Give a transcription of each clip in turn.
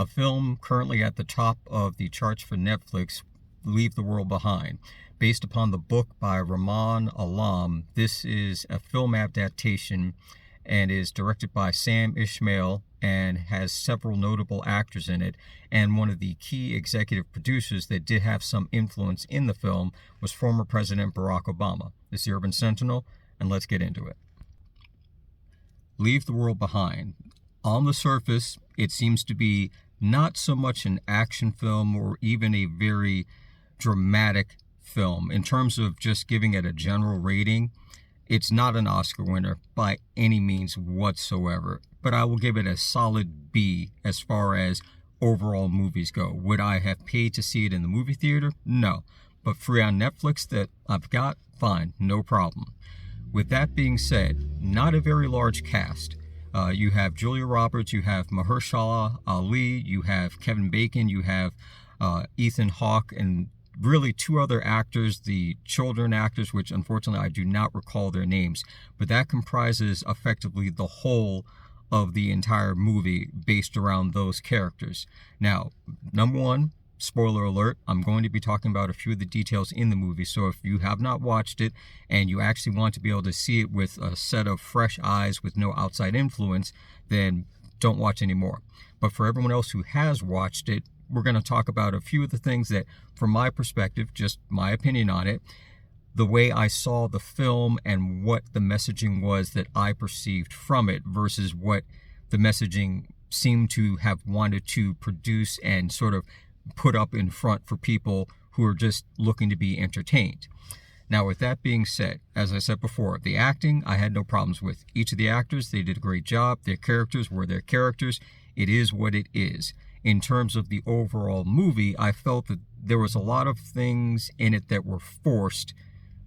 A film currently at the top of the charts for Netflix, Leave the World Behind. Based upon the book by Rahman Alam, this is a film adaptation and is directed by Sam Ishmael and has several notable actors in it. And one of the key executive producers that did have some influence in the film was former President Barack Obama. This is the Urban Sentinel, and let's get into it. Leave the World Behind. On the surface, it seems to be not so much an action film or even a very dramatic film. In terms of just giving it a general rating, it's not an Oscar winner by any means whatsoever, but I will give it a solid B as far as overall movies go. Would I have paid to see it in the movie theater? No. But free on Netflix that I've got, fine, no problem. With that being said, not a very large cast. You have Julia Roberts, you have Mahershala Ali, you have Kevin Bacon, you have Ethan Hawke, and really two other actors, the children actors, which unfortunately I do not recall their names, but that comprises effectively the whole of the entire movie based around those characters. Now, number one, spoiler alert, I'm going to be talking about a few of the details in the movie, so if you have not watched it and you actually want to be able to see it with a set of fresh eyes with no outside influence, then don't watch anymore. But for everyone else who has watched it, we're going to talk about a few of the things that, from my perspective, just my opinion on it, the way I saw the film and what the messaging was that I perceived from it versus what the messaging seemed to have wanted to produce and sort of put up in front for people who are just looking to be entertained. Now, with that being said, as I said before, the acting I had no problems with. Each of the actors, they did a great job. Their characters were their characters. It is what it is. In terms of the overall movie, I felt that there was a lot of things in it that were forced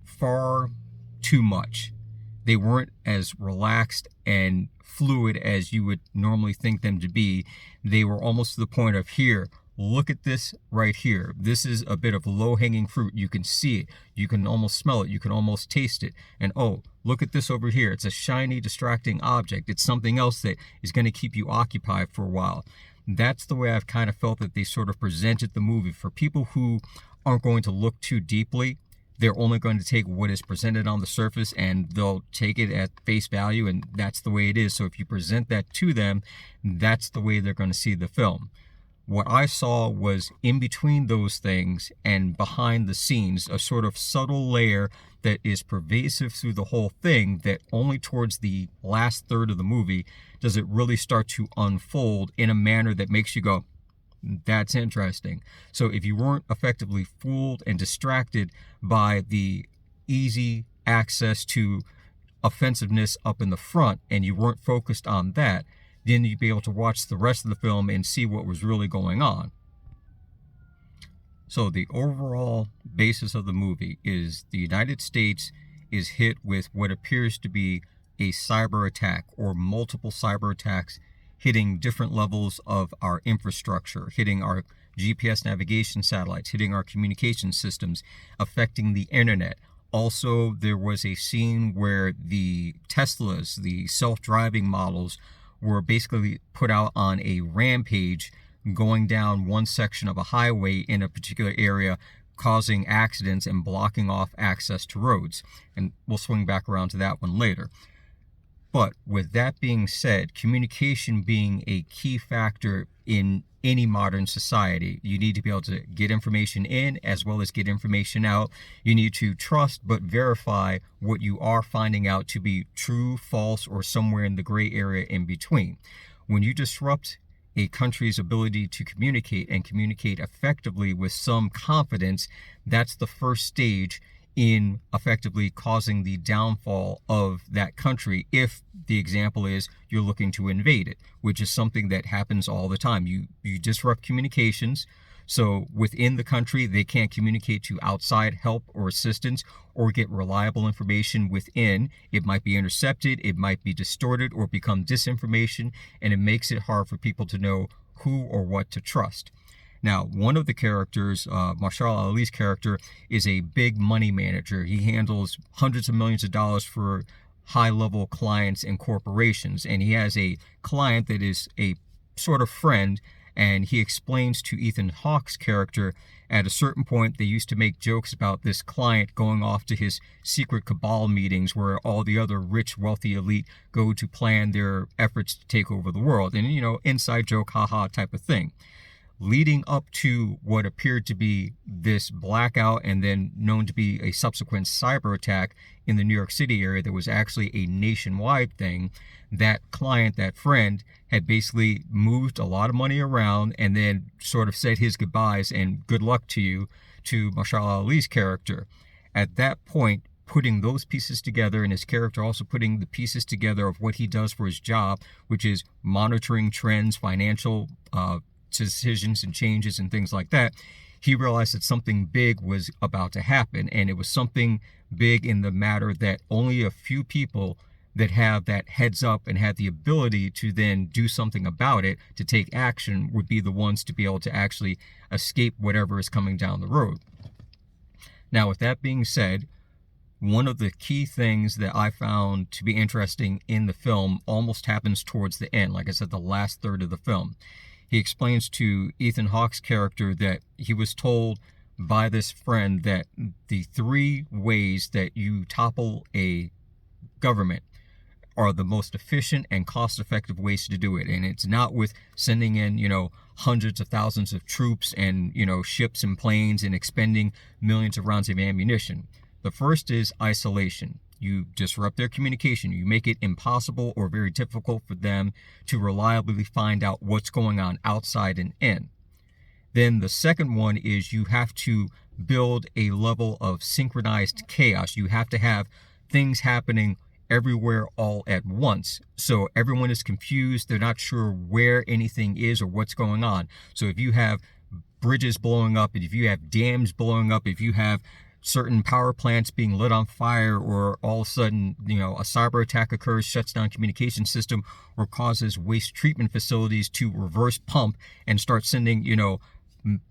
far too much. They weren't as relaxed and fluid as you would normally think them to be. They were almost to the point of, here, look at this right here. This is a bit of low-hanging fruit. You can see it. You can almost smell it. You can almost taste it. And oh, look at this over here. It's a shiny, distracting object. It's something else that is going to keep you occupied for a while. That's the way I've kind of felt that they sort of presented the movie. For people who aren't going to look too deeply, they're only going to take what is presented on the surface and they'll take it at face value, and that's the way it is. So if you present that to them, that's the way they're going to see the film. What I saw was in between those things and behind the scenes, a sort of subtle layer that is pervasive through the whole thing that only towards the last third of the movie does it really start to unfold in a manner that makes you go, that's interesting. So if you weren't effectively fooled and distracted by the easy access to offensiveness up in the front and you weren't focused on that, then you'd be able to watch the rest of the film and see what was really going on. So the overall basis of the movie is the United States is hit with what appears to be a cyber attack or multiple cyber attacks hitting different levels of our infrastructure, hitting our GPS navigation satellites, hitting our communication systems, affecting the internet. Also, there was a scene where the Teslas, the self-driving models, were basically put out on a rampage going down one section of a highway in a particular area, causing accidents and blocking off access to roads. And we'll swing back around to that one later. But with that being said, communication being a key factor in any modern society, you need to be able to get information in as well as get information out. You need to trust but verify what you are finding out to be true, false, or somewhere in the gray area in between. When you disrupt a country's ability to communicate and communicate effectively with some confidence, that's the first stage in effectively causing the downfall of that country if the example is you're looking to invade it, which is something that happens all the time. You disrupt communications, so within the country they can't communicate to outside help or assistance or get reliable information within. It might be intercepted, it might be distorted or become disinformation, and it makes it hard for people to know who or what to trust. Now, one of the characters, Mahershala Ali's character, is a big money manager. He handles hundreds of millions of dollars for high-level clients and corporations, and he has a client that is a sort of friend And he explains to Ethan Hawke's character, at a certain point, they used to make jokes about this client going off to his secret cabal meetings where all the other rich, wealthy elite go to plan their efforts to take over the world. And, inside joke, haha type of thing. Leading up to what appeared to be this blackout and then known to be a subsequent cyber attack in the New York City area that was actually a nationwide thing, that client, that friend, had basically moved a lot of money around and then sort of said his goodbyes and good luck to you to Marshall Ali's character. At that point, putting those pieces together, and his character also putting the pieces together of what he does for his job, which is monitoring trends, financial decisions and changes and things like that, he realized that something big was about to happen. And it was something big in the matter that only a few people that have that heads up and have the ability to then do something about it, to take action, would be the ones to be able to actually escape whatever is coming down the road. Now, with that being said, one of the key things that I found to be interesting in the film almost happens towards the end, like I said, the last third of the film. He explains to Ethan Hawke's character that he was told by this friend that the 3 ways that you topple a government are the most efficient and cost-effective ways to do it. And it's not with sending in, hundreds of thousands of troops and, ships and planes and expending millions of rounds of ammunition. The first is isolation. You disrupt their communication. You make it impossible or very difficult for them to reliably find out what's going on outside and in. Then the second one is you have to build a level of synchronized chaos. You have to have things happening everywhere all at once. So everyone is confused. They're not sure where anything is or what's going on. So if you have bridges blowing up, if you have dams blowing up, if you have certain power plants being lit on fire, or all of a sudden, a cyber attack occurs, shuts down communication system, or causes waste treatment facilities to reverse pump and start sending,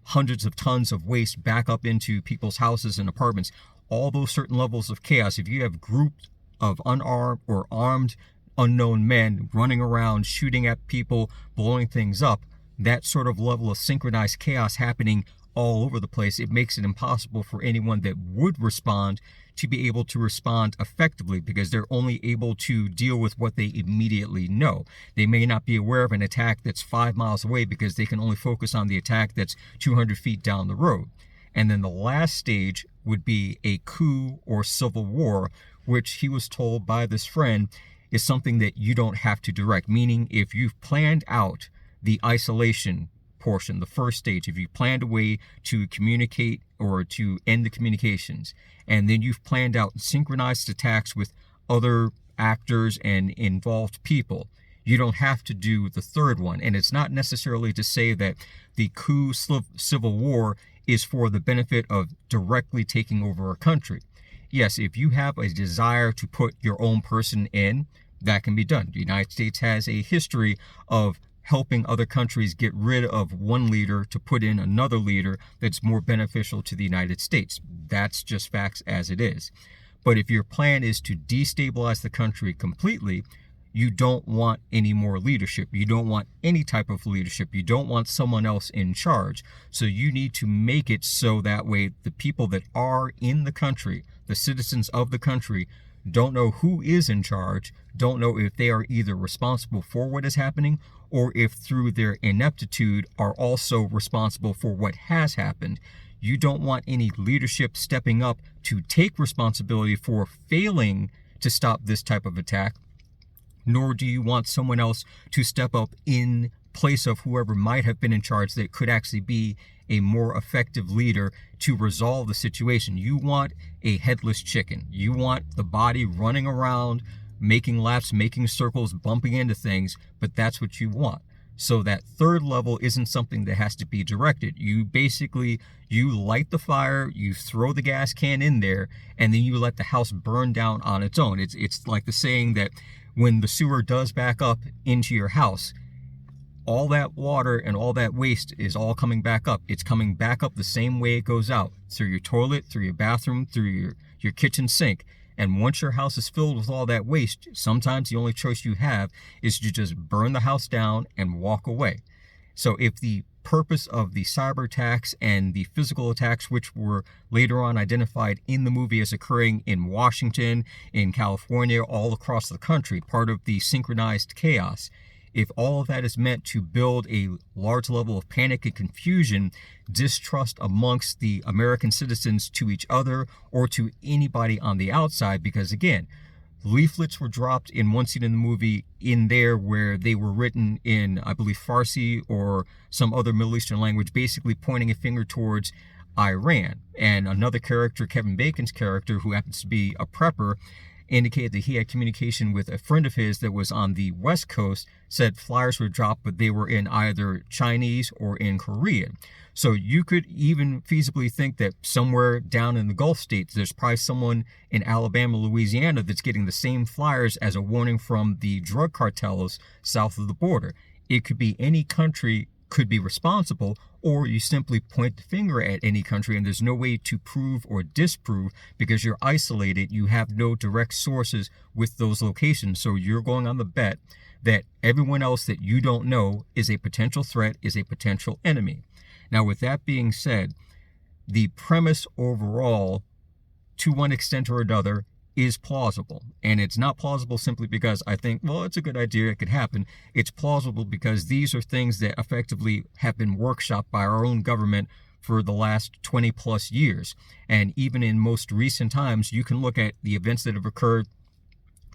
hundreds of tons of waste back up into people's houses and apartments. All those certain levels of chaos, if you have groups of unarmed or armed unknown men running around, shooting at people, blowing things up, that sort of level of synchronized chaos happening all over the place, it makes it impossible for anyone that would respond to be able to respond effectively, because they're only able to deal with what they immediately know. They may not be aware of an attack that's 5 miles away because they can only focus on the attack that's 200 feet down the road. And then the last stage would be a coup or civil war, which he was told by this friend is something that you don't have to direct. Meaning, if you've planned out the isolation portion, the first stage, if you planned a way to communicate or to end the communications, and then you've planned out synchronized attacks with other actors and involved people, you don't have to do the third one. And it's not necessarily to say that the coup civil war is for the benefit of directly taking over a country. Yes, if you have a desire to put your own person in, that can be done. The United States has a history of helping other countries get rid of one leader to put in another leader that's more beneficial to the United States. That's just facts as it is. But if your plan is to destabilize the country completely, you don't want any more leadership. You don't want any type of leadership. You don't want someone else in charge. So you need to make it so that way the people that are in the country, the citizens of the country, don't know who is in charge, don't know if they are either responsible for what is happening, or if through their ineptitude are also responsible for what has happened. You don't want any leadership stepping up to take responsibility for failing to stop this type of attack, nor do you want someone else to step up in place of whoever might have been in charge that could actually be a more effective leader to resolve the situation. You want a headless chicken. You want the body running around, making laps, making circles, bumping into things, but that's what you want. So that third level isn't something that has to be directed. You light the fire, you throw the gas can in there, and then you let the house burn down on its own. It's like the saying that when the sewer does back up into your house, all that water and all that waste is all coming back up. It's coming back up the same way it goes out, through your toilet, through your bathroom, through your kitchen sink. And once your house is filled with all that waste, sometimes the only choice you have is to just burn the house down and walk away. So if the purpose of the cyber attacks and the physical attacks, which were later on identified in the movie as occurring in Washington, in California, all across the country, part of the synchronized chaos, if all of that is meant to build a large level of panic and confusion, distrust amongst the American citizens to each other or to anybody on the outside, because again, leaflets were dropped in one scene in the movie in there where they were written in, I believe, Farsi or some other Middle Eastern language, basically pointing a finger towards Iran. And another character, Kevin Bacon's character, who happens to be a prepper, indicated that he had communication with a friend of his that was on the West Coast, said flyers were dropped, but they were in either Chinese or in Korean. So you could even feasibly think that somewhere down in the Gulf states, there's probably someone in Alabama, Louisiana that's getting the same flyers as a warning from the drug cartels south of the border. It could be any country could be responsible, or you simply point the finger at any country and there's no way to prove or disprove because you're isolated. You have no direct sources with those locations. So you're going on the bet that everyone else that you don't know is a potential threat, is a potential enemy. Now, with that being said, the premise overall, to one extent or another, is plausible. And it's not plausible simply because I think, well, it's a good idea, it could happen. It's plausible because these are things that effectively have been workshopped by our own government for the last 20 plus years. And even in most recent times, you can look at the events that have occurred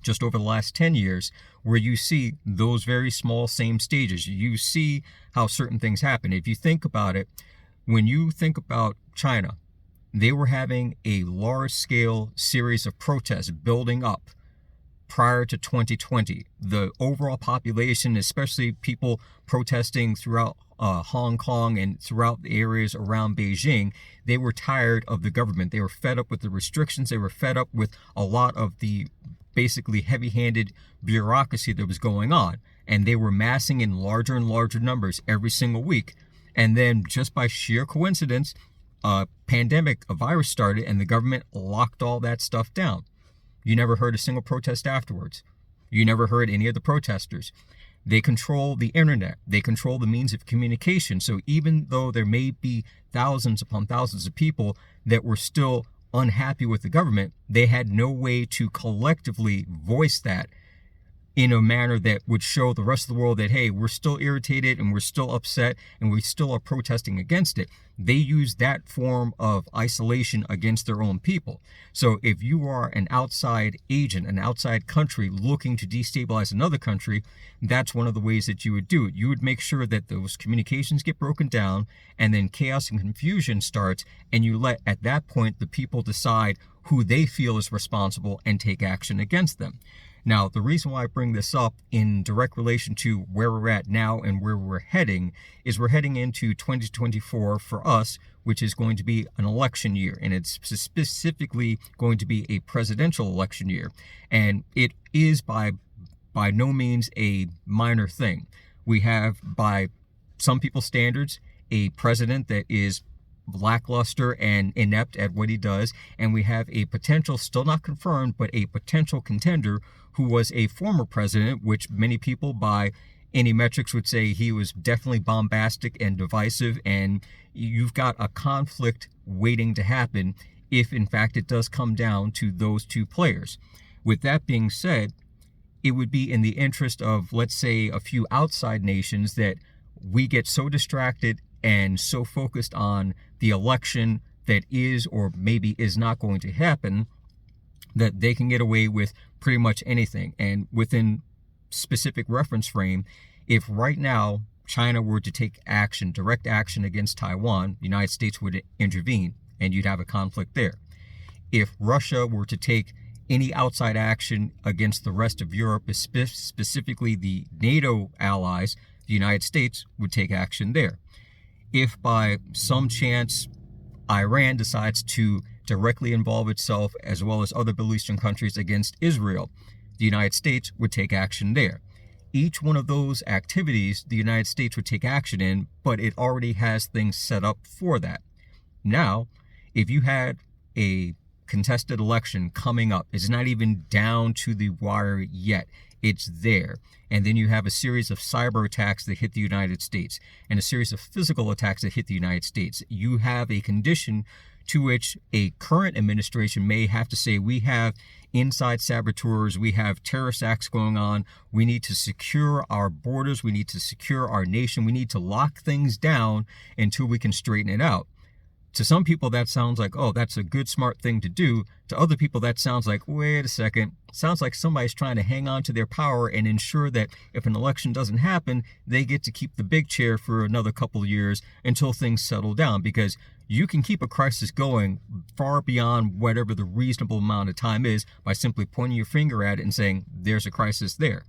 just over the last 10 years, where you see those very small same stages. You see how certain things happen. If you think about it, when you think about China, they were having a large-scale series of protests building up prior to 2020. The overall population, especially people protesting throughout Hong Kong and throughout the areas around Beijing, they were tired of the government. They were fed up with the restrictions. They were fed up with a lot of the basically heavy-handed bureaucracy that was going on. And they were massing in larger and larger numbers every single week. And then just by sheer coincidence, a virus started and the government locked all that stuff down. You never heard a single protest afterwards. You never heard any of the protesters. They control the internet. They control the means of communication. So even though there may be thousands upon thousands of people that were still unhappy with the government, they had no way to collectively voice that in a manner that would show the rest of the world that, hey, we're still irritated and we're still upset and we still are protesting against it. They use that form of isolation against their own people. So if you are an outside agent, an outside country looking to destabilize another country, that's one of the ways that you would do it. You would make sure that those communications get broken down and then chaos and confusion starts, and you let, at that point, the people decide who they feel is responsible and take action against them. Now, the reason why I bring this up in direct relation to where we're at now and where we're heading is we're heading into 2024 for us, which is going to be an election year, and it's specifically going to be a presidential election year. And it is by no means a minor thing. We have, by some people's standards, a president that is lackluster and inept at what he does, and we have a potential, still not confirmed, but a potential contender who was a former president, which many people by any metrics would say he was definitely bombastic and divisive, and you've got a conflict waiting to happen if in fact it does come down to those two players. With that being said, it would be in the interest of, let's say, a few outside nations that we get so distracted and so focused on the election that is or maybe is not going to happen that they can get away with pretty much anything. And within specific reference frame, if right now China were to take action, direct action against Taiwan, the United States would intervene and you'd have a conflict there. If Russia were to take any outside action against the rest of Europe, specifically the NATO allies, the United States would take action there. If by some chance Iran decides to directly involve itself, as well as other Middle Eastern countries, against Israel, the United States would take action there. Each one of those activities the United States would take action in, but it already has things set up for that. Now, if you had a contested election coming up, it's not even down to the wire yet. It's there. And then you have a series of cyber attacks that hit the United States and a series of physical attacks that hit the United States. You have a condition to which a current administration may have to say, we have inside saboteurs, we have terrorist acts going on, we need to secure our borders, we need to secure our nation, we need to lock things down until we can straighten it out. To some people, that sounds like, oh, that's a good, smart thing to do. To other people, that sounds like, wait a second, sounds like somebody's trying to hang on to their power and ensure that if an election doesn't happen, they get to keep the big chair for another couple of years until things settle down. Because you can keep a crisis going far beyond whatever the reasonable amount of time is by simply pointing your finger at it and saying, there's a crisis there.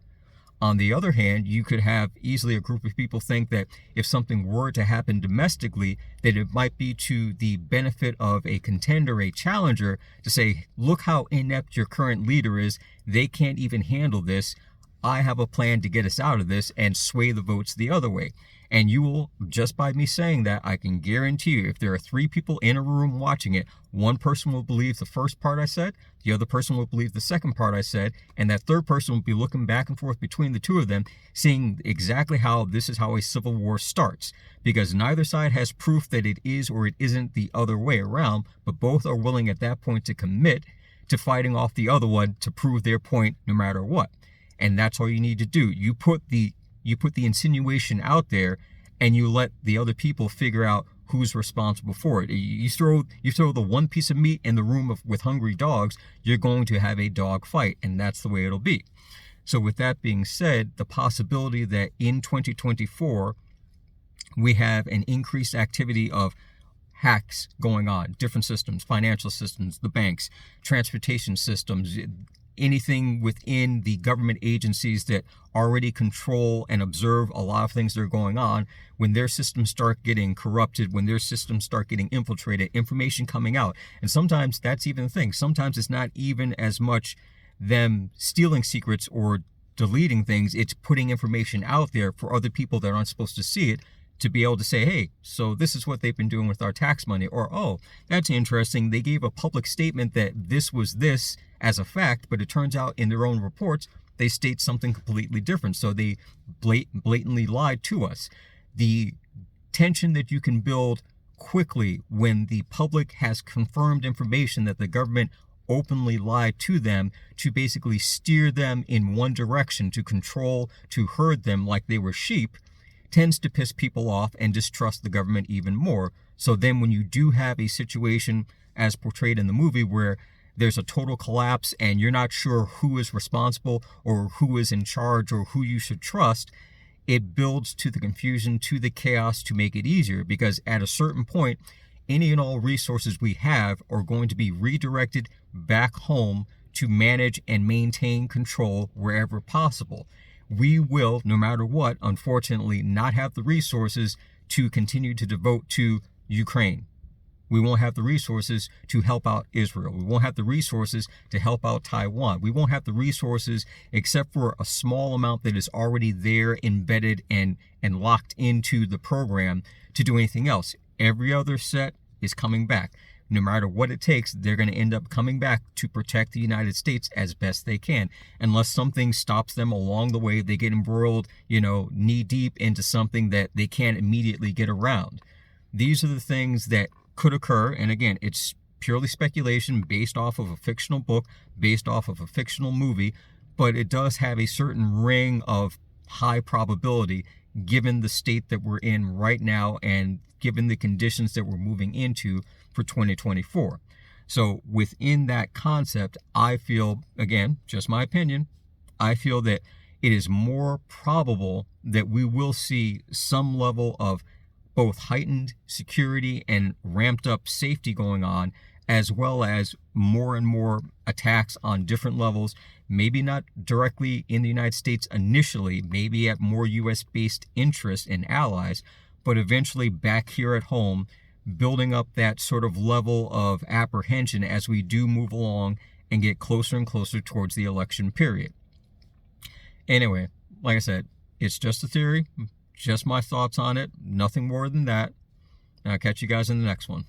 On the other hand, you could have easily a group of people think that if something were to happen domestically, that it might be to the benefit of a contender, a challenger, to say, look how inept your current leader is. They can't even handle this. I have a plan to get us out of this, and sway the votes the other way. And you will, just by me saying that, I can guarantee you, if there are 3 people in a room watching it, one person will believe the first part I said, the other person will believe the second part I said, and that third person will be looking back and forth between the two of them, seeing exactly how this is how a civil war starts. Because neither side has proof that it is or it isn't the other way around, but both are willing at that point to commit to fighting off the other one to prove their point no matter what. And that's all you need to do. You put the insinuation out there, and you let the other people figure out who's responsible for it. You throw the one piece of meat in the room with hungry dogs, you're going to have a dog fight, and that's the way it'll be. So with that being said, the possibility that in 2024 we have an increased activity of hacks going on, different systems, financial systems, the banks, transportation systems, anything within the government agencies that already control and observe a lot of things that are going on, when their systems start getting corrupted, when their systems start getting infiltrated, information coming out. And sometimes that's even the thing. Sometimes it's not even as much them stealing secrets or deleting things. It's putting information out there for other people that aren't supposed to see it, to be able to say, hey, so this is what they've been doing with our tax money. Or, oh, that's interesting. They gave a public statement that this was this as a fact, but it turns out in their own reports, they state something completely different. So they blatantly lied to us. The tension that you can build quickly when the public has confirmed information that the government openly lied to them, to basically steer them in one direction, to control, to herd them like they were sheep, tends to piss people off and distrust the government even more. So then when you do have a situation as portrayed in the movie where there's a total collapse and you're not sure who is responsible or who is in charge or who you should trust, it builds to the confusion, to the chaos, to make it easier. Because at a certain point, any and all resources we have are going to be redirected back home to manage and maintain control wherever possible. We will, no matter what, unfortunately, not have the resources to continue to devote to Ukraine. We won't have the resources to help out Israel. We won't have the resources to help out Taiwan. We won't have the resources, except for a small amount that is already there, embedded and locked into the program, to do anything else. Every other set is coming back. No matter what it takes, they're going to end up coming back to protect the United States as best they can. Unless something stops them along the way, they get embroiled, knee deep into something that they can't immediately get around. These are the things that could occur. And again, it's purely speculation based off of a fictional book, based off of a fictional movie, but it does have a certain ring of high probability given the state that we're in right now and given the conditions that we're moving into for 2024. So within that concept, I feel, again, just my opinion, I feel that it is more probable that we will see some level of both heightened security and ramped up safety going on, as well as more and more attacks on different levels, maybe not directly in the United States initially, maybe at more US-based interests and allies, but eventually back here at home, building up that sort of level of apprehension as we do move along and get closer and closer towards the election period. Anyway, like I said, it's just a theory, just my thoughts on it, nothing more than that. And I'll catch you guys in the next one.